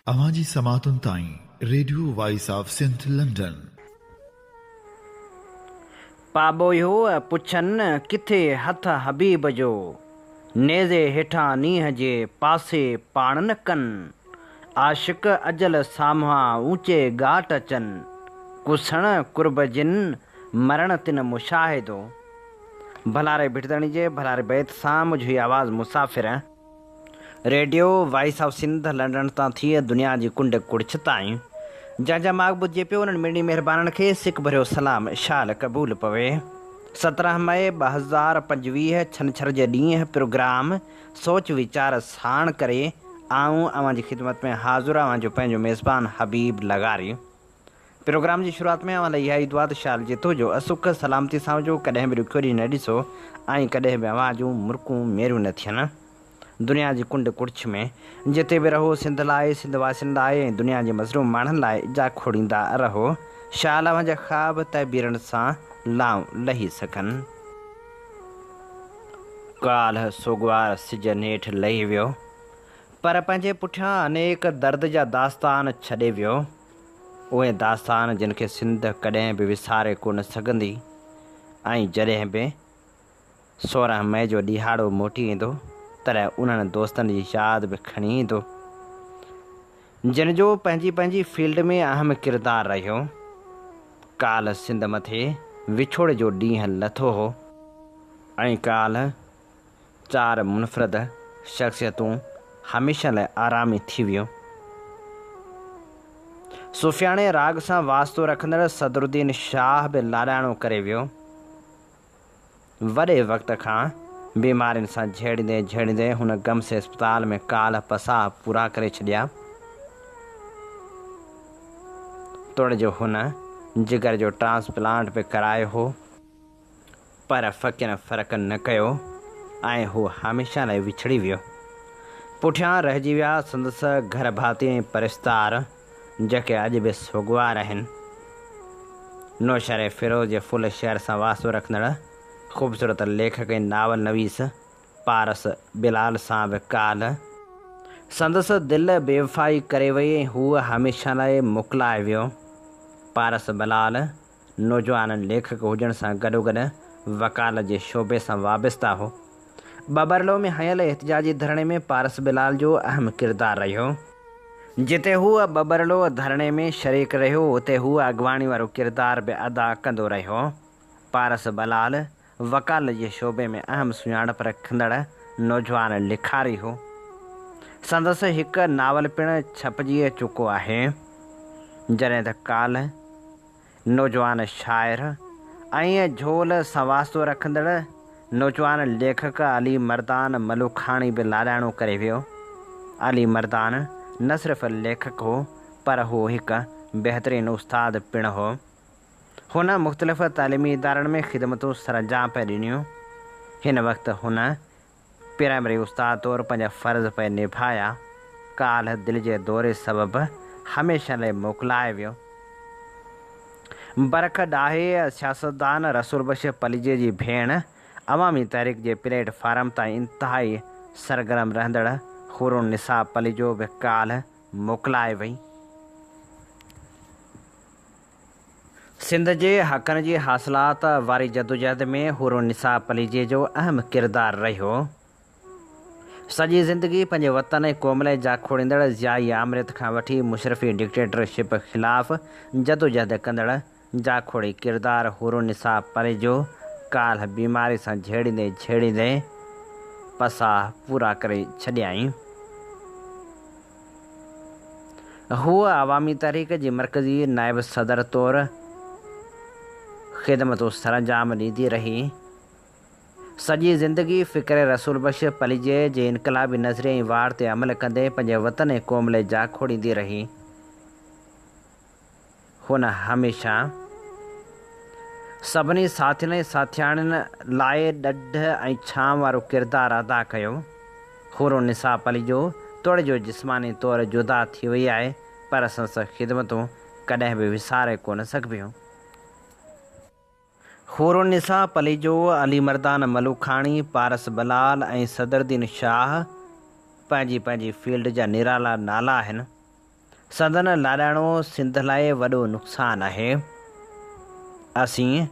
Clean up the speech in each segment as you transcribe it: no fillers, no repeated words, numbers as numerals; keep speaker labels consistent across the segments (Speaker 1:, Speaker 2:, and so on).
Speaker 1: अवाजी समातुन ताई radio voice of Sindh London.
Speaker 2: पाबोयो पुछन किथे हथ हबीब जो, नेज़े हेठां नींहं जे पासे पाण न कन। आशिक अजल साम्हां ऊंचे घाट अचन, कुसण कुर्ब जिन मरण तिन मुशाहिदो। भलारे भिटदणी जे भलारे बैत सां मुझी आवाज़ मुसाफ़िर radio voice of Sindh London तां थी दुनिया जी कुंड कुड़छ ताईं। जंहिंजा माग ॿुधिजे पियो उन्हनि मिणी महिरबाननि खे सिक भरियो सलाम इशाल क़बूल पवे। 17 मई 2025 छंछर जे ॾींहुं प्रोग्राम सोच वीचार साण करे आऊं अवां जी ख़िदमत में हाज़ुर आहियां जो पंहिंजो मेज़बान हबीब लगारी। प्रोग्राम जी शुरूआत में अवां लाइ इहा ई दुआ त शाल जितो जो असुख सलामती सां हुजो, कॾहिं बि ॾुखियो ॾींहुं न ॾिसो ऐं कॾहिं बि अवां जूं मुर्कूं मेरियूं न थियनि। दुनिया जी कुंड कुड़छ में जिते बि रहो सिंध लाइ, सिंध वासियुनि लाइ ऐं दुनिया जे मज़लूम माण्हुनि लाइ इजा खोड़ींदा रहो। शाल अवां जा ख़्वाब तइबीरनि सां लाऊं लही सघनि। काल्ह सोगवार सिज नेठि लही वियो, पर पंहिंजे पुठियां अनेक दर्द जा दास्तान छॾे वियो। उहे दास्तान जिन खे सिंध कॾहिं बि विसारे कोन सघंदी। ऐं जॾहिं बि 16 मई जो ॾिहाड़ो मोटी ईंदो, तॾहिं उन्हनि दोस्तनि जी यादि बि खणी ईंदो जिन जो पंहिंजी पंहिंजी फील्ड में अहम किरदारु रहियो। काल्ह सिंध मथे विछोड़े जो ॾींहुं लथो हो ऐं काल्ह 4 मुनफ़रद शख़्सियतूं हमेशह लाइ आरामी थी वियूं। सुफ़ियाणे राग सां वास्तो रखंदड़ सदरुद्दीन शाह बि लाॾाणो करे वियो। वॾे वक़्त खां बीमारियुनि सां झेड़ींदे हुन गम से अस्पताल में काल्ह पसाह पूरा करे छॾिया। तोड़ जो हुन जिगर जो ट्रांसप्लांट बि करायो हो, पर फ़क़ीर फ़र्क़ु न कयो ऐं हू हमेशह लाइ विछड़ी वियो। पुठियां रहिजी विया संदसि घर भाती ऐं परिस्तार, जेके अॼु बि सोगवार आहिनि। नौशर फिरोज़ जे फुल शहर सां वास्तो रखंदड़ ख़ूबसूरत लेखक ऐं नावल नवीस पारस बिलाल सां बि काल्ह संदसि दिलि बेवफ़ाई करे वई ऐं हूअ हमेशह लाइ मोकिलाए वियो। पारस बिलाल नौजवान लेखक हुजण सां गॾोगॾु वकालत जे शोबे सां वाबस्ता हो। बबरलो में हयल एहतिजाजी धरणे में पारस बिलाल जो अहम किरदारु रहियो। जिते हूअ बबरलो धरणे में शरीक रहियो, उते हूअ अॻवाणी वारो किरदारु बि अदा कंदो रहियो। पारस बिलाल वकालत जे शोबे में अहम सुञाणप रखंदड़ नौजवान लिखारी हो। संदसि हिकु नावल पिणु छपजी चुको आहे। जॾहिं त काल्ह नौजवान शाइर ऐं झोल सां वास्तो रखंदड़ नौजवान लेखक अली मर्दान मलूखाणी बि लाॾाणो करे वियो। अली मर्दान न सिर्फ़ु लेखक हो, पर हू हिकु बहितरीनु उस्ताद पिणु हो। हुन मुख़्तलिफ़ तालीमी इदारनि में ख़िदमतूं सरअंजाम पे ॾिनियूं। हिन वक़्तु हुन प्राइमरी उस्ताद तौरु पंहिंजा फ़र्ज़ पे निभाया। काल्ह दिलि जे दौरे सबबि हमेशह लाइ मोकिलाए वियो। बरख ॾाहे सियासतदान रसूल बख्श पलीजे जी भेण अवामी तहरीक जे प्लेटफार्म ताईं इंतिहाई सरगर्म रहंदड़ हुरुनिसा पलीजो बि काल्ह मोकिलाए वई। सिंध जे हक़नि जी हासिलात वारी जदोजहद में हुरुनिसा पलीजे जो अहम किरदारु रहियो। सॼी ज़िंदगी पंहिंजे वतन ऐं क़ौम लाइ जाखोड़ींदड़ ज़ियाई आमरियत खां वठी मुशरफ़ी डिक्टेटरशिप ख़िलाफ़ जदोजहद कंदड़ जाखोड़ी किरदारु हुरुनिसा पलीजो काल्ह बीमारी सां झेड़ींदे पसाह पूरा करे छॾियाईं। हूअ अवामी तहरीक जी मरकज़ी नाइब सदर तौरु ख़िदमतूं सरअंजाम ॾींदी रही। सॼी ज़िंदगी फ़िक्र रसूल बख्श पलीजे जे इनक़लाबी नज़रिये ऐं वार ते अमल कंदे पंहिंजे वतन ऐं क़ौम लाइ जाखोड़ींदी रही। हुन हमेशह सभिनी साथियुनि ऐं साथियाणियुनि लाइ ॾढ ऐं छांव वारो किरदारु अदा कयो। हुरुनिसा पलीजो तोड़े जो जिस्मानी तौरु जुदा थी वई आहे, पर संदसि ख़िदमतूं कॾहिं बि विसारे कोन सघिबियूं। हुरुनिसा पलीजो अली मर्दान मलूखाणी, पारस बिलाल ऐं सदरुद्दीन शाह पंहिंजी पंहिंजी फील्ड जा निराला नाला आहिनि। संदन लाॾाणो सिंध लाइ वॾो नुक़सानु आहे। असीं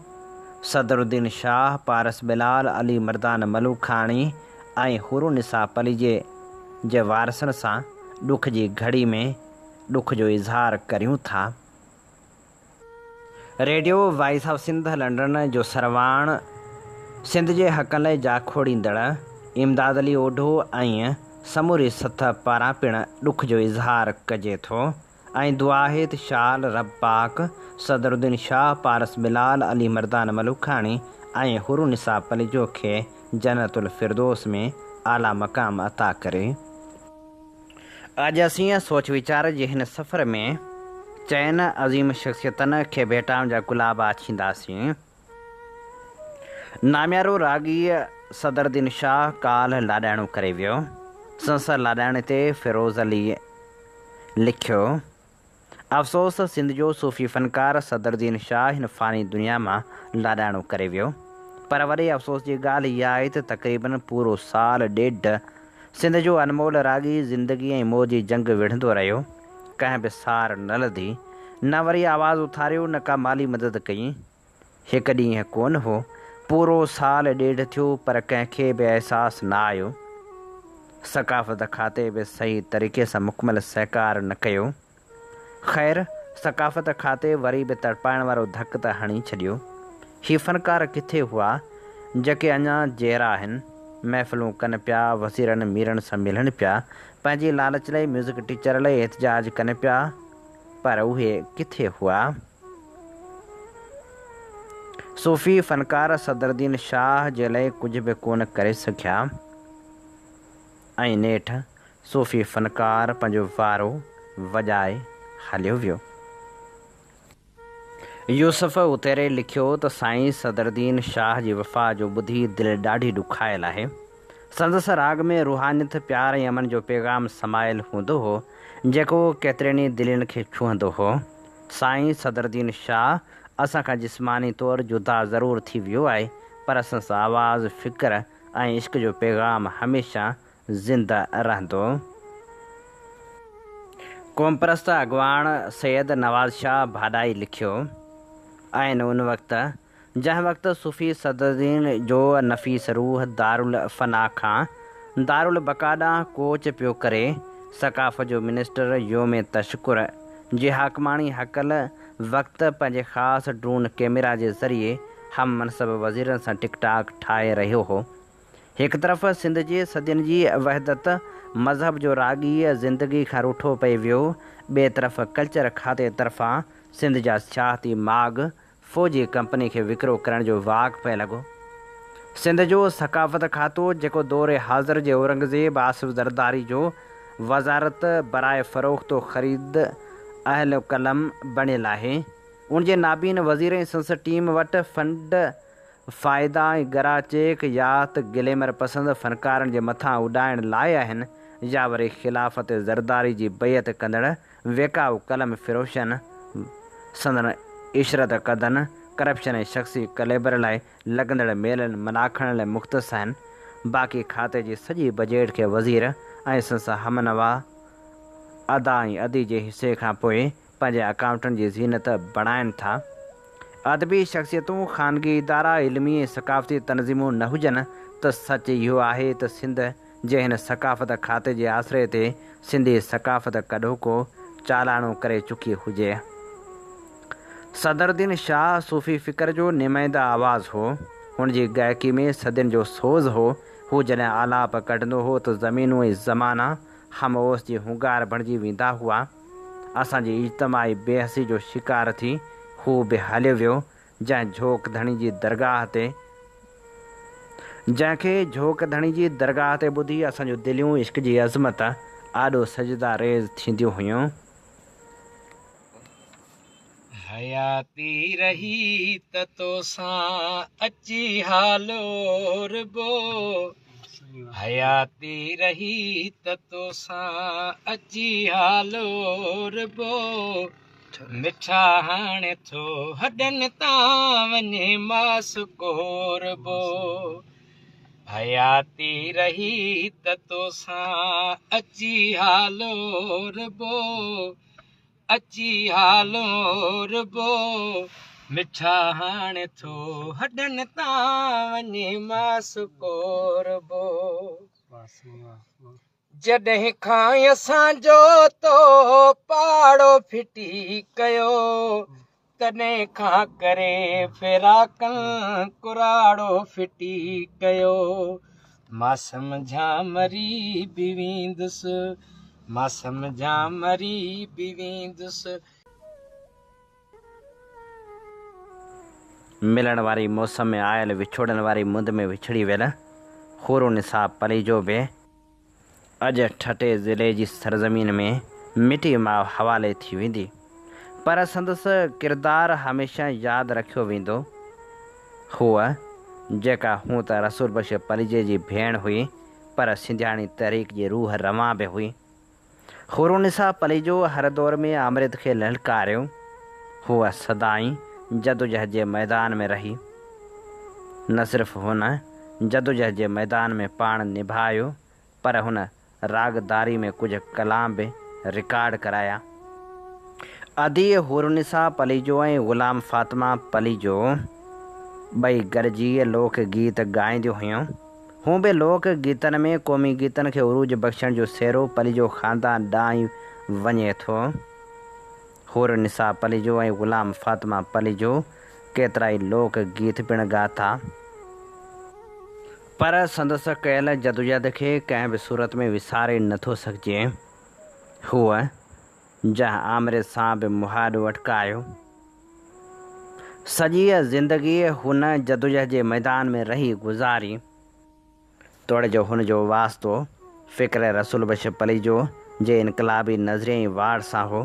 Speaker 2: सदरुद्दीन शाह, पारस बिलाल, अली मर्दान मलूखाणी ऐं हुरुनिसा पली जे वारसनि सां ॾुख जी घड़ी में ॾुख जो इज़हार करियूं था। Radio voice of Sindh London जो सरवाण सिंध जे हक़नि लाइ जाखोड़ींदड़ इमदाद अली ओढो ऐं समूरी सथ पारां पिणु ॾुख जो इज़हार कजे थो ऐं दुआ आहे त शाल रब पाक सदरुद्दीन शाह, पारस बिलाल, अली मर्दान मलूखाणी ऐं हुरुनिसा पलिजो खे जन्नतुल फिरदौस में आला मक़ाम अता करे। अॼु असीं सोच वीचार जे हिन सफ़र में चइनि अज़ीम शख़्सियतनि खे भेटाइण जा गुलाबा छींदासीं। नाम्यारो रागी सदरुद्दीन शाह काल्ह लाॾाणो करे वियो। संसद लाॾाणे ते फिरोज़ अली लिखियो, अफ़सोस सिंध जो सूफ़ी फ़नकार सदरुद्दीन शाह हिन फ़ानी दुनिया मां लाॾाणो करे वियो। पर वॾे अफ़सोस जी ॻाल्हि इहा आहे त तक़रीबन पूरो साल ॾेढ सिंध जो अनमोल रागी ज़िंदगी ऐं मौज जी जंग विढ़ंदो रहियो। कंहिं बि सार न लधी, न वरी आवाज़ उथारियो, न का माली मदद कई। हिकु ॾींहुं कोन हो, पूरो साल ॾेढ थियो, पर कंहिंखे बि अहसासु न आयो। सक़ाफ़त खाते बि सही तरीक़े सां मुकमल सहकार न कयो। ख़ैर, सक़ाफ़त खाते वरी बि तड़पाइण वारो धकु त हणी छॾियो। ही फ़नकार किथे हुआ जेके अञा जहिड़ा आहिनि, महफ़िलूं कनि पिया, वज़ीरनि मीरनि सां मिलनि पिया, पंहिंजी लालच लाइ म्यूज़िक टीचर लाइ एहतिजाज कनि पिया, पर उहे किथे हुआ? सूफ़ी फ़नकार सदरुद्दीन शाह जे लाइ कुझु बि कोन करे सघिया ऐं नेठि सूफ़ी फ़नकार पंहिंजो वारो वॼाए हलियो वियो। यूसुफ़ उतेरे लिखियो त साईं सदरुद्दीन शाह जी वफ़ा जो ॿुधी दिलि ॾाढी ॾुखायल आहे। संदसि राग में रूहानियत, प्यार ऐं अमन जो पैगाम समायल हूंदो हो जेको केतिरनि दिलनि खे छुहंदो हो। साईं सदरुद्दीन शाह असां खां जिस्मानी तौरु जुदा ज़रूरु थी वियो आहे, पर असां सां आवाज़, फ़िक्र ऐं इश्क जो पैगाम हमेशह ज़िंदा रहंदो। क़ौमपरस्त अॻवान सैयद नवाज़ शाह भाॾाई लिखियो, ऐं उन वक़्तु जंहिं वक़्तु सूफ़ी सदरुद्दीन जो नफ़ीस रूह दारुल फ़ना खां दारुल बका ॾांहुं कोच पियो करे, सक़ाफ़त जो मिनिस्टर योम तशकुर जी हाकमाणी हक़ल वक़्तु पंहिंजे ख़ासि ड्रोन कैमरा जे ज़रिए हम मनसब वज़ीरनि सां टिकटाक ठाहे रहियो हो। हिकु तरफ़ सिंध जे सदियुनि जी वहदत मज़हब जो रागी ज़िंदगी खां रूठो पई वियो, ॿिए तरफ़ कल्चर खाते तरफ़ां सिंध जा सियाहती माॻ फ़ौजी कंपनी खे विकिरो करण जो वाक़ पिए लॻो। सिंध जो सक़ाफ़त खातो जेको दौरे हाज़िर जे औरंगज़ेब आसिफ़ ज़रदारी जो वज़ारत बराए फ़रोख़्त ख़रीद अहल कलम बणियलु आहे, उनजे नाबीन वज़ीर ऐं संसद टीम वटि फंड, फ़ाइदा ऐं गरा चेक या त गिलेमर पसंदि फ़नकारनि जे मथां उॾाइण लाइ आहिनि, या वरी ख़िलाफ़त ज़रदारी जी बैत कंदड़ वेकाऊ कलम फ़िरोशनि, संदन इशरत कदन, करप्शन ऐं शख़्सी कलेबर लाइ लॻंदड़ मेलनि मनाखण लाइ मुख़्तस आहिनि। बाक़ी खाते जी सॼी बजेट खे वज़ीर ऐं संसा हमनवा अदा ऐं अदी जे हिसे खां पोइ पंहिंजे अकाउंटनि जी ज़ीनत बणाइनि था। अदबी शख़्सियतूं, ख़ानगी इदारा, इल्मी ऐं सक़ाफ़ती तनज़ीमूं न हुजनि त सच इहो आहे त सिंध जे हिन सक़ाफ़त खाते जे आसिरे ते सिंधी सक़ाफ़त कॾो को चालाणो करे चुकी हुजे। सदरुद्दीन शाह सूफ़ी फ़िक्र जो नुमाइंदा आवाज़ हो। हुनजी गायकी में सदियुनि जो सोज़ हो। हू जॾहिं आलाप कढंदो हो त ज़मीनूं ऐं ज़माना हमओस जी हुंगार बणिजी वेंदा हुआ। असांजी इज्तमाही बेहसी जो शिकार थी हू बि हलियो वियो, जंहिंखे झोक धणी जी दरगाह ते ॿुधी असांजूं दिलियूं इश्क जी अज़मत आॾो सजदा रेज़ थींदियूं हुयूं।
Speaker 3: हयाती रही त तोसां अची हालो रबो, हयाती रही त तोसां अची हालो रबो, मिठा हाणे थो हॾनि तां वञे मास कोरबो, हयाती रही त तोसां अची हालो रबो, अची हालो रबो मिठा हाणे थो हॾनि तां वञे मास कोरबो जॾहिं खां असांजो तो पाड़ो फिटी कयो तॾहिं खां करे फिराकन कुराड़ो फिटी कयो मां सम्झा मरी बि वेंदुसि मां सम्झा मरी बि वेंदुसि।
Speaker 2: मिलण वारी मौसम में आयल विछोड़न वारी मुंद में विछड़ी वियल हूरो निसाब पलीजो बि अॼु ठटे ज़िले जी सरज़मीन में मिटी मां हवाले थी वेंदी, पर संदसि किरदारु हमेशह यादि रखियो वेंदो। हूअ जेका हूं त रसूल बख्श पलीजे जी भेण हुई, पर सिंधियाणी तहरीक जी रूह रवां बि हुई। हूरो निसाब पलीजो हर दौर में अमृत खे ललकारियो। हूअ सदाई जदोजहद जे मैदान में रही। न सिर्फ़ु हुन जदोजहद जे मैदान में पाण निभायो, पर हुन रागदारी में कुछ कलाम बि रिकॉर्ड कराया। अदी हुरनिसा पलीजो ऐं ग़ुलाम फातिमा पलीजो ॿई गॾिजी लोक गीत ॻाईंदियूं हुयूं। हू बि लोक गीतनि में क़ौमी गीतनि खे उरूज बख़्शण जो सेरो पलीजो ख़ानदान ॾांहुं वञे थो। हुरनिसा पलीजो ऐं ग़ुलाम फातिमा पलीजो केतिरा ई लोक गीत पिणु ॻाथा, पर संदसि कयल जदोजहद खे कंहिं बि सूरत में विसारे नथो सघिजे। हूअ जंहिं आमरे सां बि मुहाॾो अटकायो, सॼी ज़िंदगी हुन जदोजहद जे मैदान में रही गुज़ारी। तोड़े जो हुन जो वास्तो फ़िक्र रसूल बख्श पलीजो जे इनकलाबी नज़रिए वार सां हो।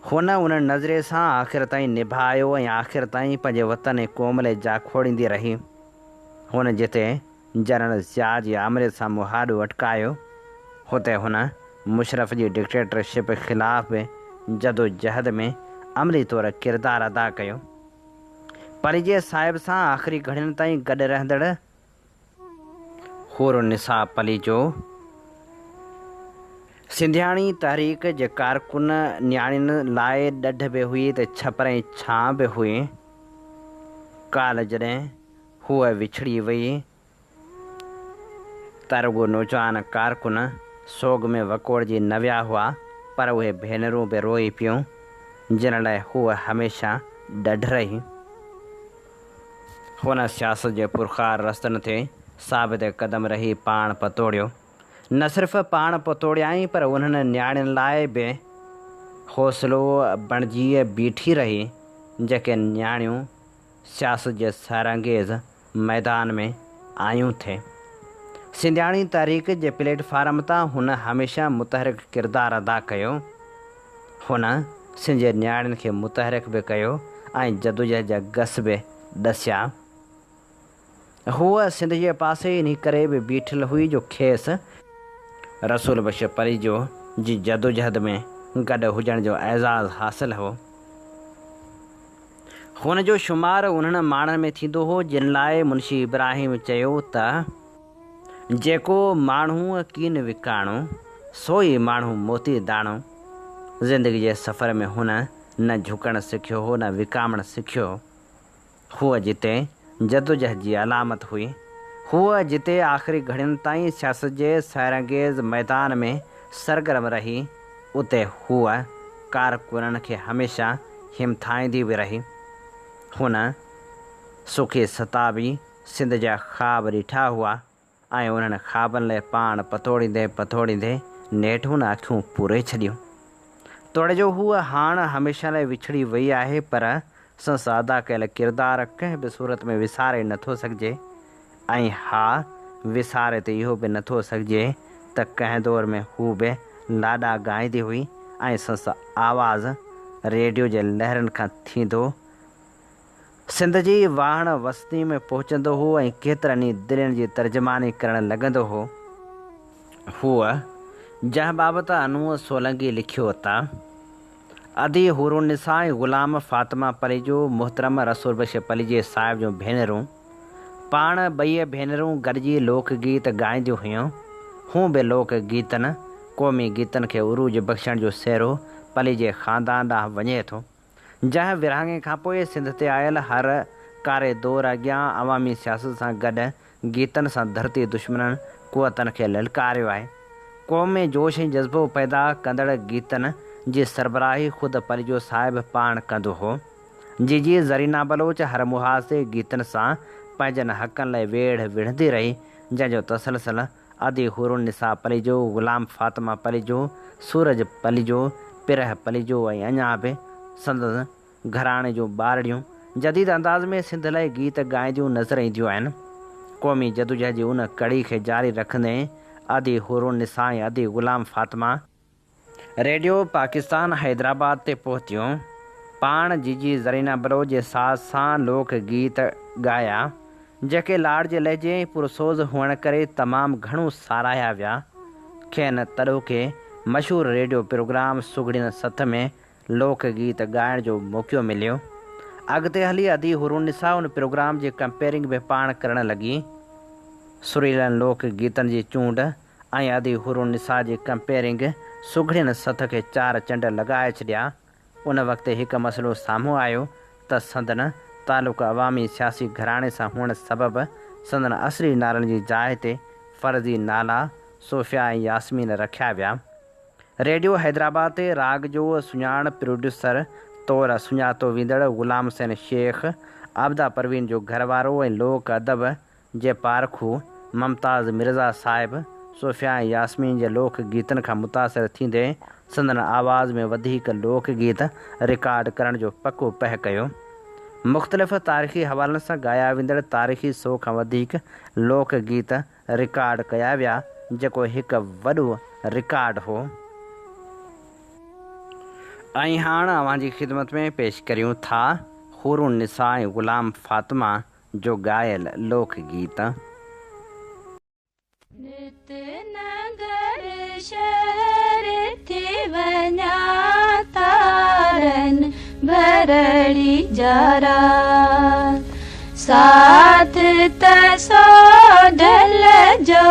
Speaker 2: हुन उन नज़रिए सां आख़िर ताईं निभायो ऐं आख़िर ताईं पंहिंजे वतन ऐं क़ौम लाइ जाखोड़ींदी रही। हुन जिते जनरल ज़िया जी आमरे सां मुहाॾो अटकायो, हुते हुन मुशरफ जी डिक्टेटरशिप ख़िलाफ़ बि जदोजहद में अमली तौरु किरदारु अदा कयो। पलीजे साहिब सां आख़िरी घड़ियुनि ताईं गॾु रहंदड़ हुरनिसा पलीजो सिंधियाणी तहरीक जे कारकुन न्याणियुनि लाइ ॾढ बि हुई त छपर ऐं छां बि हुई। काल जॾहिं हूअ विछड़ी वई त रुॻो नौजवान कारकुन सोग में वकोड़जी न विया हुआ, पर उहे भेनरूं बि रोई पियूं जिन लाइ हूअ हमेशह ॾढ रही। हुन सियासत जे पुरखार रस्तनि ते साबित क़दम रही पाण पतोड़ियो। न सिर्फ़ु पाण पतोड़ियाई, पर उन्हनि न्याणियुनि लाइ बि हौसलो बणिजी बीठी रही जेके न्याणियूं सियासत जे सैरंगेज़ मैदान में आयूं थे। सिंधियाणी तहरीक जे प्लेटफार्म तां हुन हमेशह मुतहरिक किरदारु अदा कयो। हुन सिंध जे न्याणियुनि खे मुतहरिक बि कयो ऐं जदोजहद जा गस बि ॾसिया। हूअ सिंध जे पासे इन करे बि बीठल हुई जो खेसि रसूल बख्श पलीजो जी जदोजहद में गॾु हुजण जो एज़ाज़ हासिलु हो। हुन जो शुमार उन्हनि माण्हुनि में थींदो हो जिन लाइ मुंशी इब्राहिम चयो त जेको माण्हू कीन विकाणो सो ई माण्हू मोती दाणो। ज़िंदगी जे सफ़र में हुन न झुकणु सिखियो हो न विकामणु सिखियो। हूअ जिते जदोजहद जी अलामत हुई, हूअ जिते आख़िरी घड़ियुनि ताईं सियासत जे सैरंगेज़ मैदान में सरगर्म रही, उते हूअ कारकुननि खे हमेशह हिमथाईंदी बि रही। हुन सुखी सताबी सिंध जा ख़्वाब ॾिठा हुआ ऐं उन्हनि ख़्वाबनि लाइ पाण पतोड़ींदे पतोड़ींदे नेठूं न अखियूं पूरे छॾियूं। तोड़े जो हूअ हाणे हमेशह लाइ विछड़ी वई आहे, पर संस अदा कयल किरदारु कंहिं बि सूरत में विसारे नथो सघिजे। ऐं हा, विसारे त इहो बि नथो सघिजे त कंहिं दौर में हू बि लाॾा ॻाईंदी हुई ऐं संस आवाज़ रेडियो जे लहरनि खां थींदो सिंध जी वाहण वस्ती में पहुचंदो हो ऐं केतिरनि ई दिलनि जी तर्जमानी करणु लॻंदो हो। हूअ जंहिं बाबति अनूअ सोलंगी लिखियो त अदी हुरनिसा ऐं ग़ुलाम फातिमा पलीजो मुहतरम रसूल बख्श पलीजे साहिब जूं भेनरूं पाण ॿई भेनरूं गॾिजी लोकगीत ॻाईंदियूं हुयूं। हू बि लोकगीतनि क़ौमी गीतनि खे उरूज बख़्शण जो सेरो पली जे ख़ानदान ॾांहुं वञे थो, जंहिं विरहाङे खां पोइ सिंध ते आयल हर कारे दौर अॻियां अवामी सियासत सां गॾु गीतनि सां धरती दुश्मननि क़ुवतनि खे ललकारियो आहे। क़ौम में जोश ऐं जज़्बो पैदा कंदड़ गीतनि जी सरबराही ख़ुदि पलिजो साहिबु पाण कंदो हो। जी ज़रीना बलोच हर मुहाज़े गीतनि सां पंहिंजनि हक़नि लाइ वेड़ विढ़ंदी रही, जंहिंजो तसलसल अदी हुरुनिसा पलिजो, ग़ुलाम फातिमा पलिजो, सूरज पलिजो, पिरह पलिजो ऐं अञा बि संदसि घराणे जूं ॿारड़ियूं जदीद अंदाज़ में सिंध लाइ गीत ॻाईंदियूं नज़र ईंदियूं आहिनि। क़ौमी जदोजहद जी उन कड़ी खे जारी रखंदे अदी हुरुनिसा ऐं अदी ग़ुलाम फातिमा रेडियो पाकिस्तान हैदराबाद ते पहुतियूं। पाण जी ज़रीना बलोच जे साथ सां लोक गीत ॻाया, जेके लाड़ जे लहजे ऐं पुरसोज़ हुअण करे तमामु घणो साराहिया विया। खेनि तॾो के मशहूरु रेडियो प्रोग्राम सुगड़ियुनि सथ में लोक गीत ॻाइण जो मौक़ो मिलियो। अॻिते हली अदी हुरुनिसा उन प्रोग्राम जी कंपेयरिंग बि पाण करणु लॻी। सुरीलनि लोक गीतनि जी चूंड ऐं अदी हुरुनिसा जी कंपेयरिंग सुगड़ियुनि सथ खे चार चंड लॻाए छॾिया। उन वक़्तु हिकु मसइलो साम्हूं आयो त संदन तालुक़ अवामी सियासी घराणे सां हुअण सबबि संदन असली नालनि जी जाइ ते फ़र्ज़ी नाला सोफ़िया ऐं यास्मीन रखिया विया। रेडियो हैदराबाद ते राग जो सुञाण प्रोड्यूसर तौरु सुञातो वेंदड़ ग़ुलाम हुसैन शेख, आबदा परवीन जो घरवारो ऐं लोक अदब जे पारखू मुमताज़ मिर्ज़ा साहिब सोफ़िया ऐं यास्मीन जे लोक गीतनि खां मुतासिर थींदे संदन आवाज़ में वधीक लोक गीत रिकॉर्ड करण जो पको पह कयो। मुख़्तलिफ़ तारीख़ी हवालनि सां ॻाया वेंदड़ तारीख़ी 100 खां वधीक लोक गीत रिकॉर्ड कया विया, जेको हिकु वॾो रिकॉर्ड हो। ऐं हाणे अव्हां जी ख़िदमत में पेश करियूं था हुरुनिसा ऐं ग़ुलाम फातिमा जो ॻायल लोक गीत।
Speaker 4: नगर शहर थी वञा तारन भरड़ी जरा साथ तसो ढल जो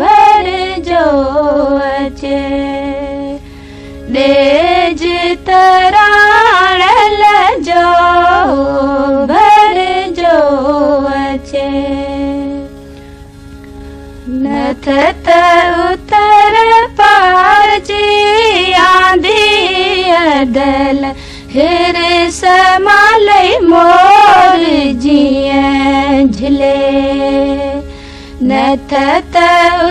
Speaker 4: भर जो अचे डेज तराणल जो भर जो अचे नथ त उतर पार जी आंधी अदल हिर समालई मोर जीअं झिले नथ त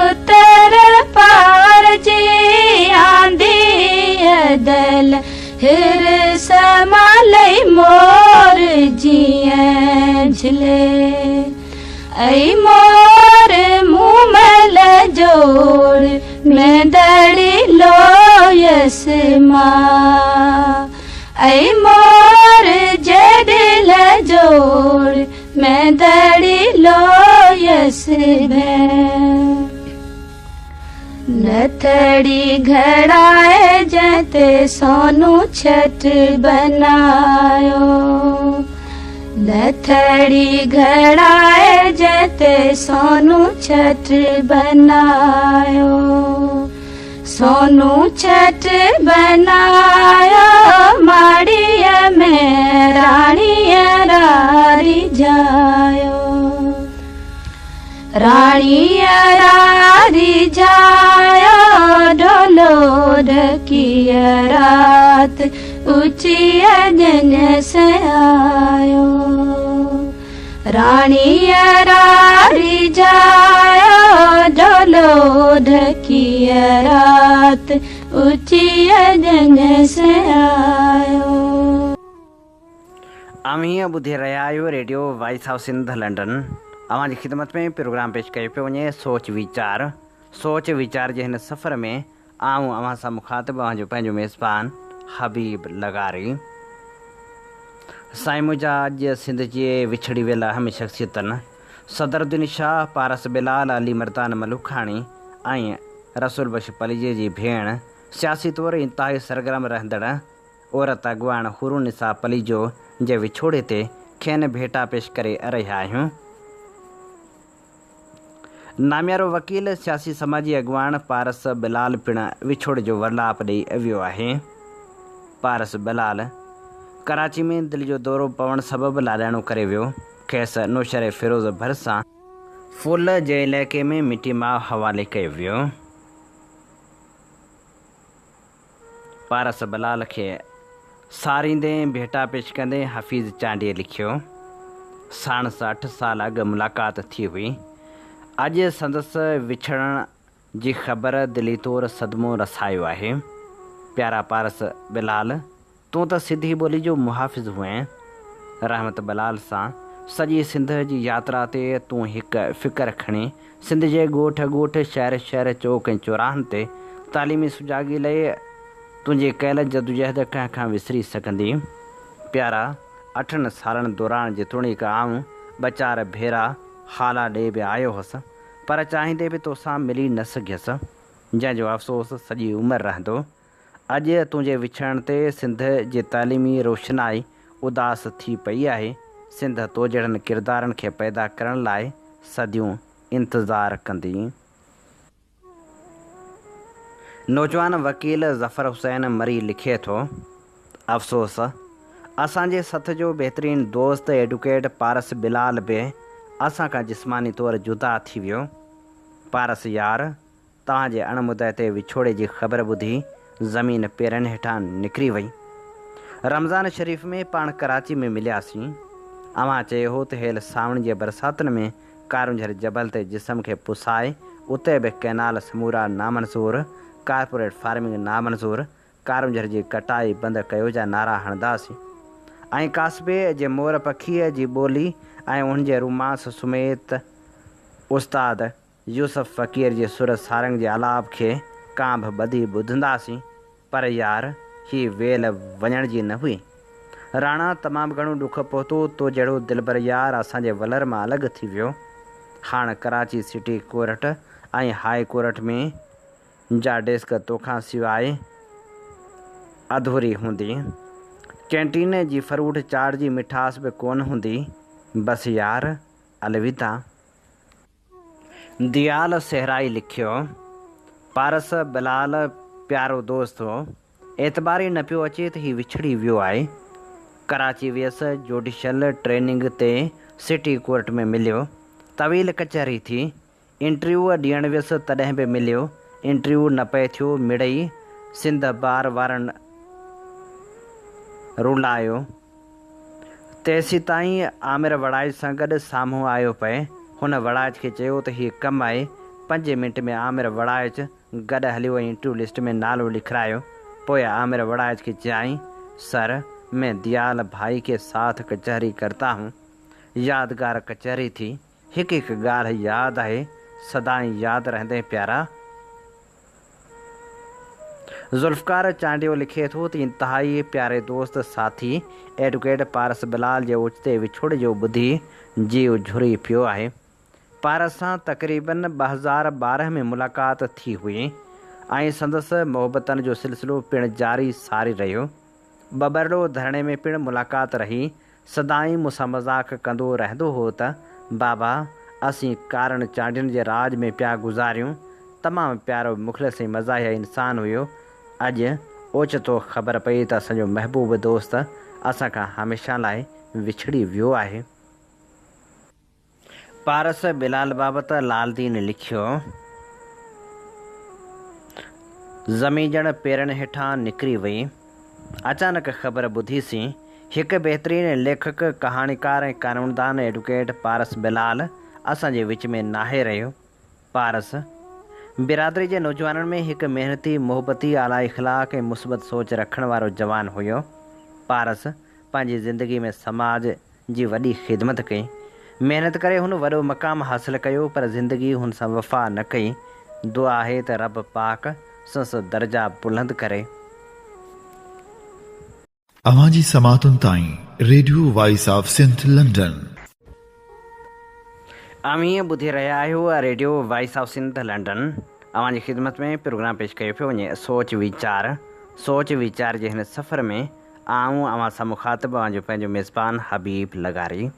Speaker 4: उतर पार जी आंधी अदल हिर समालई मोर जीअं झिले ऐं मोर मूमल जोड़ में दड़ी लोयस मां ऐं मोर जडिल जोड़ में दड़ी लोयस भें नथड़ी घड़ाए जते सोनू छठ बनायो नथड़ी घड़ाए जते सोनू छठ बनायो सोनू छठ बनायो माड़ीअ में राणीअ रारी जायो राणीअ रारी जायो ढोलो ढकिय रात ऊंची अजन से आयो राणीअ रारी जायो ढोलो ढकिय रात ऊंची अजन से आयो।
Speaker 2: अमीं ॿुधी रहिया आहियो radio voice of Sindh London. अव्हां जी ख़िदमत में प्रोग्राम पेश कयो पियो वञे सोच वीचार जे हिन सफ़र में आऊं अव्हां सां मुखातिब अव्हां जो पंहिंजो मेज़बान हबीब लगारी। साईं मुंहिंजा अॼु सिंध जे विछड़ी वियल अहम शख़्सियतनि सदरुद्दीन शाह, पारस बिलाल, अली मर्दान मलुखाणी ऐं रसूल बख्श पलिजे जी भेण सियासी तौरु इंतिहाई सरगर्म रहंदड़ औरत अॻवान हुरुनिसा पलिजो जे विछोड़े ते खेनि भेटा पेश करे रहिया आहियूं। नामियारो वकील सियासी समाजी अॻुवाण पारस बिलाल पिणु विछोड़ जो वर्लाप ॾेई वियो आहे। पारस बिलाल कराची में दिलि जो दौरो पवण सबबि लाॾाणो करे वियो। खेसि नौशर फिरोज़ भरिसां फुल जे इलाइक़े में मिटी माउ हवाले कयो वियो। पारस बिलाल खे सारींदे भेटा पेश कंदे हफ़ीज़ चांडीअ लिखियो। साणस 8 साल अॻु मुलाक़ात थी हुई। अॼु संदसि विछड़ण जी ख़बर दिली तौरु सदमो रसायो आहे। प्यारा पारस बिलाल, तूं त सिधी ॿोली जो मुहाफ़िज़ हुएं। रहमत बिलाल सां सॼी सिंध जी यात्रा ते तूं हिकु फ़िकर खणी सिंध जे ॻोठ ॻोठ शहर शहर चौक ऐं चौराहनि ते तालीमी सुजाॻी लाइ तुंहिंजी कयल जदोजहद कंहिं खां विसरी सघंदी। प्यारा, 8 सालनि दौरान जेतोणीकि आऊं ॿ 4 भेरा हाला ॾे बि आयो हुअसि, पर चाहींदे बि तोसां मिली न सघियसि, जंहिंजो अफ़सोस सॼी उमिरि रहंदो। अॼु तुंहिंजे विछड़ण ते सिंध जी तालीमी रोशनाई उदास थी पई आहे। सिंध तो जहिड़नि किरदारनि खे पैदा करण लाइ सदियूं इंतज़ारु कंदी। नौजवान वकील ज़फ़र हुसैन मरी लिखे थो, अफ़सोस असांजे सथ जो बहितरीनु दोस्त एडवोकेट पारस बिलाल बि असां खां जिस्मानी तौरु जुदा थी वियो। पारस यार, तव्हांजे अणमुदे ते विछोड़े जी ख़बर ॿुधी ज़मीन पेरनि हेठां निकिरी वई। रमज़ान शरीफ़ में पाण कराची में मिलियासीं। अव्हां चयो हो त हेल सावण जे बरसातुनि में कारुंझर जबल ते जिस्म खे पुसाए उते बि कैनाल समूरा नामंज़ूर, कारपोरेट फार्मिंग नामंज़ूर, कारुंझर जी कटाई बंदि कयो जा नारा हणंदासीं ऐं कास्बे जे मोर पखीअ जी ॿोली ऐं उनजे रोमांस सुमेत उस्ताद यूसुफ फ़क़ीर जे सुर सारंग जे आलाप खे कां बि ॿधी ॿुधंदासीं। पर यार, ही वेल वञण जी न हुई। राणा तमामु घणो ॾुख पहुतो। तो जहिड़ो दिलबर यार असांजे वलर मां अलॻि थी वियो। हाणे कराची सिटी कोर्ट ऐं हाई कोर्ट में जा डेस्क तोखां सवाइ अधूरी हूंदी। कैंटीन जी फ्रूट चाट जी मिठास बि कोन हूंदी। बसि यार, अलविदा। दियाल सहराई लिखियो। पारस बिलाल प्यारो दोस्त हो। एतबार ई न पियो अचे त हीउ विछड़ी वियो आहे। कराची वियसि, जुडिशल ट्रेनिंग ते सिटी कोर्ट में मिलियो। तवील कचहरी थी। इंटरव्यू ॾियणु वियसि तॾहिं बि मिलियो। इंटरव्यू न पए थियो, मिड़ई सिंध बार वारनि रुलायो। तेसि ताईं आमिर वड़ाइज सां गॾु साम्हूं आयो पए। हुन वड़ाइज खे चयो त हीउ कमु आहे। 5 मिंट में आमिर वड़ाइज गॾु हलियो ऐं इंटरव्यू लिस्ट में नालो लिखारायो। पोइ आमिर वड़ाइज खे चयाईं, सर, मैं दियाल भाई के साथ कचहरी करता हूँ। यादगार कचहरी थी। हिकु हिकु ॻाल्हि यादि आहे, सदाईं यादि रहंदे प्यारा। ज़ुल्फ़कार चांडियो लिखे थो त इंतहाई प्यारे दोस्त साथी एडवोकेट पारस बिलाल जे ओचिते विछोड़ जो ॿुधी जीव झुरी पियो आहे। पारस सां तक़रीबन 2012 में मुलाक़ात थी हुई ऐं संदसि मोहबतनि जो सिलसिलो पिणु जारी सारी रहियो। बबरलो धरणे में पिणु मुलाक़ात रही। सदाईं मूंसां मज़ाक़ कंदो रहंदो हो त बाबा, असीं कारण चांडियुनि जे राज में पिया गुज़ारियूं। तमामु प्यारो मुख़लिस ऐं मज़ाहिया इंसानु हुयो। अॼु ओचितो ख़बर पई त असांजो महबूब दोस्त असां खां हमेशह लाइ विछड़ी वियो आहे। पारस बिलाल बाबति लालदीन लिखियो। ज़मीन ॼण पेरनि हेठां निकिरी वई। अचानक ख़बर ॿुधीसीं हिकु बहितरीनु लेखक, कहाणीकार ऐं क़ानूनदान एडवोकेट पारस बिलाल असांजे विच में नाहे रहियो। पारस बिरादरी जे नौजवाननि में हिकु महिनती, मोहबती, आला इख़लाक़ ऐं मुस्बत सोच रखण वारो जवान हुयो। पारस पंहिंजी ज़िंदगी में समाज जी वॾी ख़िदमत कई। महिनत करे हुन वॾो मक़ाम हासिलु कयो, पर ज़िंदगी हुन सां वफ़ा न कई। दुआ आहे त रब पाक संस दर्जा बुलंद करे।
Speaker 1: अवांजी समातुनि ताईं radio voice of Sindh London.
Speaker 2: अमीं ॿुधी रहिया आहियो radio voice of Sindh London. अवांजी ख़िदमत में प्रोग्राम पेश कयो पियो वञे सोच वीचार जे हिन सफ़र में आऊं अवां सां मुखातिब अवांजो पंहिंजो मेज़बान हबीब लगारी।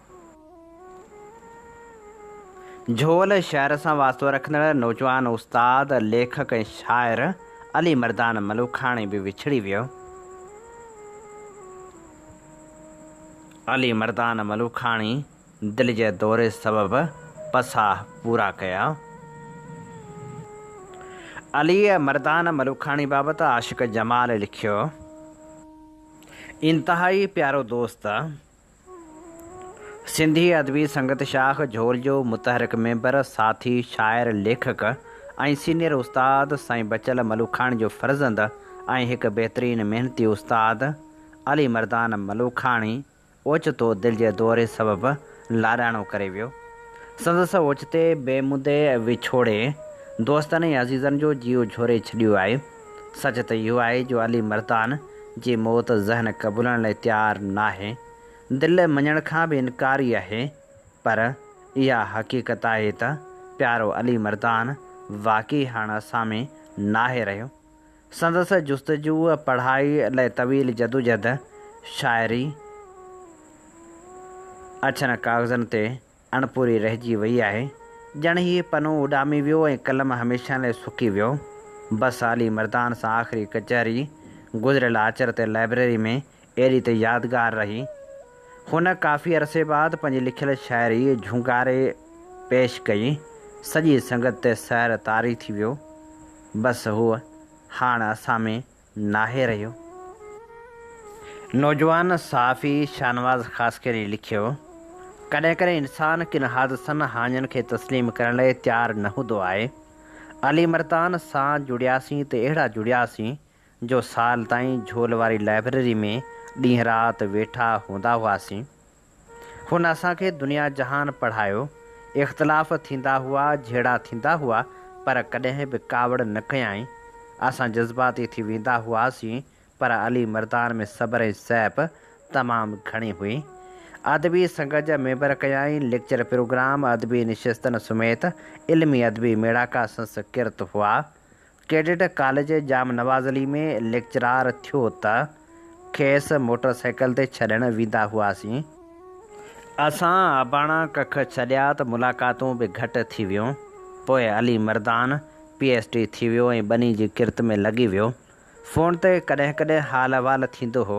Speaker 2: झोल शहर सां वास्तो रखंदड़ नौजवान उस्ताद लेखक ऐं शाइर अली मर्दान मलूखाणी बि विछड़ी वियो। अली मर्दान मलूखाणी दिलि जे दौरे सबबि पसा पूरा कया। अली मर्दान मलूखाणी बाबति आशिक़ जमाल लिखियो, इंतहाई प्यारो दोस्त, सिंधी अदबी संगत शाख झोल जो मुतहरिक मेंबर, साथी, शाइर, लेखक ऐं सीनियर उस्ताद साईं बचल मलूखाणी जो फर्ज़ंद ऐं हिकु बहितरीनु मेहनती उस्ताद अली मर्दान मलूखाणी ओचितो दिलि जे दौरे सबबि लाॾाणो करे वियो। संदसि ओचिते बेमुदे विछोड़े दोस्तनि ऐं अज़ीज़नि जो जीव झोरे छॾियो आहे। सच त इहो आहे जो अली मर्दान जी मौत ज़हन क़बूलण लाइ तयारु नाहे, दिलि मञण खां बि इनकारी आहे, पर इहा हक़ीक़त आहे त प्यारो अली मर्दान वाक़ई हाणे असां में नाहे रहियो। संदसि जुस्तजू पढ़ाई लाइ तवील जदोजहद शाइरी अछनि काग़ज़नि ते अणपूरी रहिजी वई आहे। ॼण हीअ पनो उॾामी वियो ऐं कलम हमेशह लाइ सुकी वियो। बसि अली मर्दान सां आख़िरी कचहरी गुज़िरियल आचर ते लाइब्रेरी में अहिड़ी त यादगार रही। हुन काफ़ी अरसे बाद पंहिंजी लिखियल शाइरी झुंगारे पेश कई। सॼी संगत ते सैर तारी थी वियो। बसि हूअ हाणे असां में नाहे रहियो। नौजवान सहाफ़ी शाहनवाज़ ख़ासकरी लिखियो, कॾहिं कॾहिं इंसानु किन हादसनि हाञनि खे तस्लीम करण लाइ तयारु न हूंदो आहे। अली मर्दान सां जुड़ियासीं त अहिड़ा जुड़ियासीं जो साल ताईं झोल वारी लाइब्रेरी में ॾींहुं राति वेठा हूंदा हुआसीं। हुन असांखे दुनिया जहान पढ़ायो। इख़्तिलाफ़ थींदा हुआ, झेड़ा थींदा हुआ, पर कॾहिं बि कावड़ न कयाईं। असां जज़्बाती थी वेंदा हुआसीं, पर अली मर्दान में सब्र ऐं सैप तमामु घणी हुई। अदबी संगत जा मेंबर कयाईं। लेक्चर प्रोग्राम, अदबी निशस्तनि समेत इल्मी अदबी मेड़ाका संस्कृत हुआ। कैडेट कॉलेज जाम नवाज़ली में लेक्चरार थियो त खेसि मोटरसाइकिल ते छॾणु वेंदा हुआसीं। असां अबाणा कख छॾिया त मुलाक़ातूं बि घटि थी वियूं। पोइ अली मर्दान PhD थी वियो ऐं ॿनी जी किरत में लॻी वियो। फ़ोन ते कॾहिं कॾहिं हाल अहिवाल थींदो हो।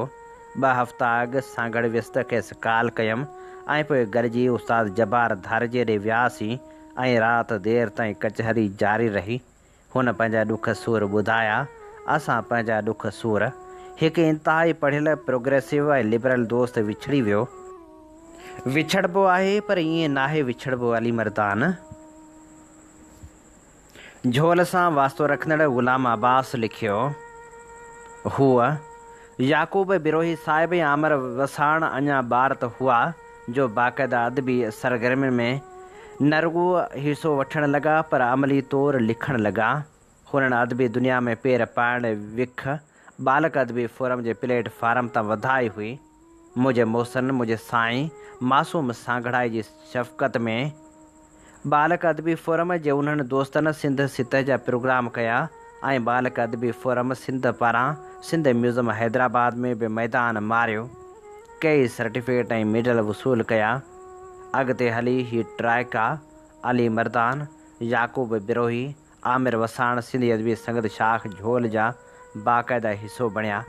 Speaker 2: 2 हफ़्ता अॻु सां व्यस्त खेसि कॉल कयमि ऐं पोइ गॾिजी उस्ताद जब्बार धारजे ॾे वियासीं ऐं राति देरि ताईं कचहरी जारी रही। हुन पंहिंजा ॾुख सूर ॿुधाया, असां पंहिंजा ॾुख सूर। हिकु इंतिहाई पढ़ियल प्रोग्रेसिव ऐं लिबरल दोस्त विछड़ी वियो। विछड़बो आहे पर ईअं नाहे विछड़बो अली मर्दान। झोल सां वास्तो रखंदड़ ग़ुलाम अब्बास लिखियो, हूअ याक़ूब बिरोही साहिब ऐं आमिर वसाण अञा ॿार त हुआ जो बाक़ाइदा अदबी सरगर्मियुनि में न रुॻो हिसो वठणु लॻा पर अमली तौरु लिखणु लॻा। हुननि अदबी दुनिया में पेर पाइण विख बालक अदबी फोरम जे प्लेटफार्म तां वधाई हुई। मुंहिंजे मोहसिन, मुंहिंजे साईं मासूम सांघड़ाई जी शफ़क़त में बालक अदबी फोरम जे उन्हनि दोस्तनि सिंध सितह जा प्रोग्राम कया ऐं बालक अदबी फोरम सिंध पारां सिंध म्यूज़ियम हैदराबाद में बि मैदान मारियो। कई सर्टिफिकेट ऐं मेडल वसूल कया। अॻिते हली ही ट्राइका अली मर्दान, याक़ूब बिरोही, आमिर वसाण सिंधी अदबी संगत शाख झोल जा बाक़ाइदा हिसो बणिया।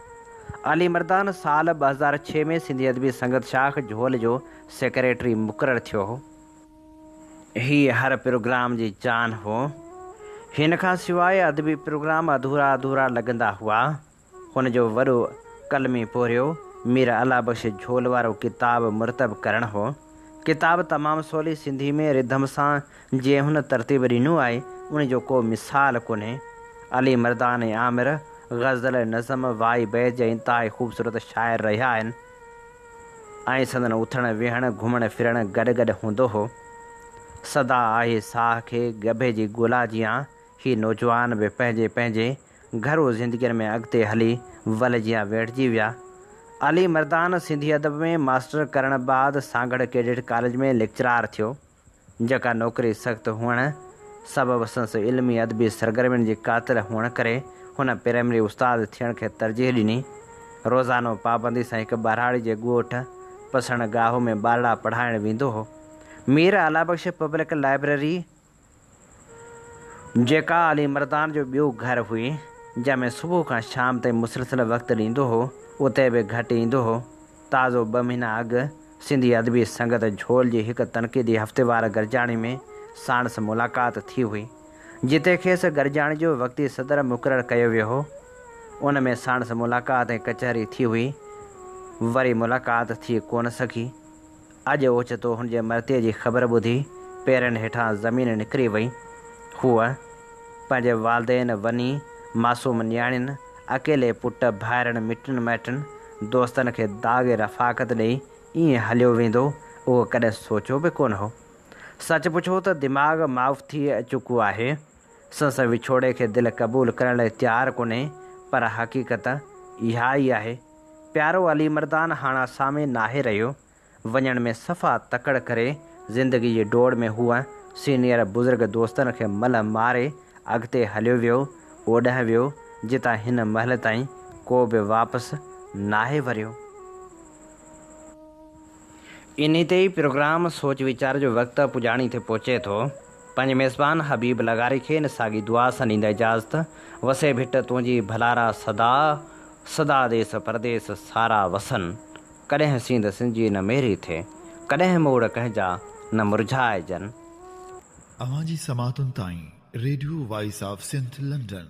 Speaker 2: अली मर्दान साल 2006 में सिंधी अदबी संगत शाख झोल जो सेक्रेटरी मुक़ररु थियो हो। हीअ हर प्रोग्राम जी जान हो। हिन खां सवाइ अदबी प्रोग्राम अधूरा अधूरा लॻंदा हुआ। हुन जो वॾो कलमी पोरियो मीर अला बख़्श झोल वारो किताबु मुरतब करणु हो। किताबु तमामु सवली सिंधी में रिधम सां जीअं हुन तरतीब ॾिनो आहे उन जो को मिसाल कोन्हे। अली मर्दान ऐं आमिर ग़ज़ल, नज़म, वाई बैत जा इंतिहाई ख़ूबसूरत शाइर रहिया आहिनि ऐं संदन उथणु वेहणु घुमणु फिरणु गॾु गॾु हूंदो हो। सदा आहे साह खे गभे जी ॻोल्हा जियां ही नौजवान बि पंहिंजे पंहिंजे घरू ज़िंदगीअ में अॻिते हली वल जियां वेठिजी विया। अली मर्दान सिंधी अदब में मास्टर करण बाद सांगड़ कैडेट कॉलेज में लेक्चरार थियो। जेका नौकरी सख़्तु हुअण सबबि संस इल्मी अदबी सरगर्मियुनि जी क़ातिल हुअण करे हुन प्राइमरी उस्ताद थियण खे तरजीह ॾिनी। रोज़ानो पाबंदी सां हिकु ॿारहाड़ी जे ॻोठ पसण गाह में ॿारड़ा पढ़ाइणु वेंदो हो। मीर आला बख्श पब्लिक लाइब्रेरी जेका अली मर्दान जो ॿियो घर हुई, जंहिंमें सुबुह खां शाम ताईं मुसलसिल वक़्तु ॾींदो हो, उते बि घटि ईंदो हो। ताज़ो 2 महीना अॻु सिंधी अदबी संगत झोल जी हिकु तनक़ीदी हफ़्तेवार गरजाणी में साणस मुलाक़ात थी हुई, जिते खेसि गरजाणी जो वक़्ती सदर मुक़ररु कयो वियो हो। उन में साणस मुलाक़ात ऐं कचहरी थी हुई। वरी मुलाक़ात थी कोन सघी। अॼु ओचितो हुनजे मरते जी ख़बर ॿुधी पेरनि हेठां ज़मीन निकिरी वई। हूअ पंहिंजे वालदेन वञी मासूम नियाणियुनि, अकेले पुट भाइरनि, मिटनि माइटनि, दोस्तनि खे दाग़ रफ़ाक़त ॾेई ईअं हलियो वेंदो, उहो कॾहिं सोचियो बि कोन हो। सच पुछो त दिमाग़ माफ़ थी चुको आहे। संस विछोड़े खे दिलि क़बूल करण लाइ तयारु कोन्हे, पर हक़ीक़त इहा ई आहे। प्यारो अली मर्दान हाणे साम्हूं नाहे रहियो। वञण में सफ़ा तकड़ करे ज़िंदगी जी डोड़ में हूअ सीनियर बुज़ुर्ग दोस्तनि खे मल मारे अॻिते हलियो वियो, ओॾांहुं वियो जितां हिन महिल ताईं को बि वापसि नाहे वरियो। इन ते ई प्रोग्राम सोच वीचार जो वक़्तु पुॼाणी ते पहुचे थो। पंहिंजे मेज़बान हबीब लगारी खे इन साॻी दुआ सां ॾींदा इजाज़त। वसे भिट तुंहिंजी भलारा सदा, सदा देस परदेस सारा वसन। कॾहिं सींद सिंजी न मेरी थे, कॾहिं मोड़ कंहिंजा न मुरझाइजनि।
Speaker 1: अवां जी समातुनि ताईं radio voice of Sindh London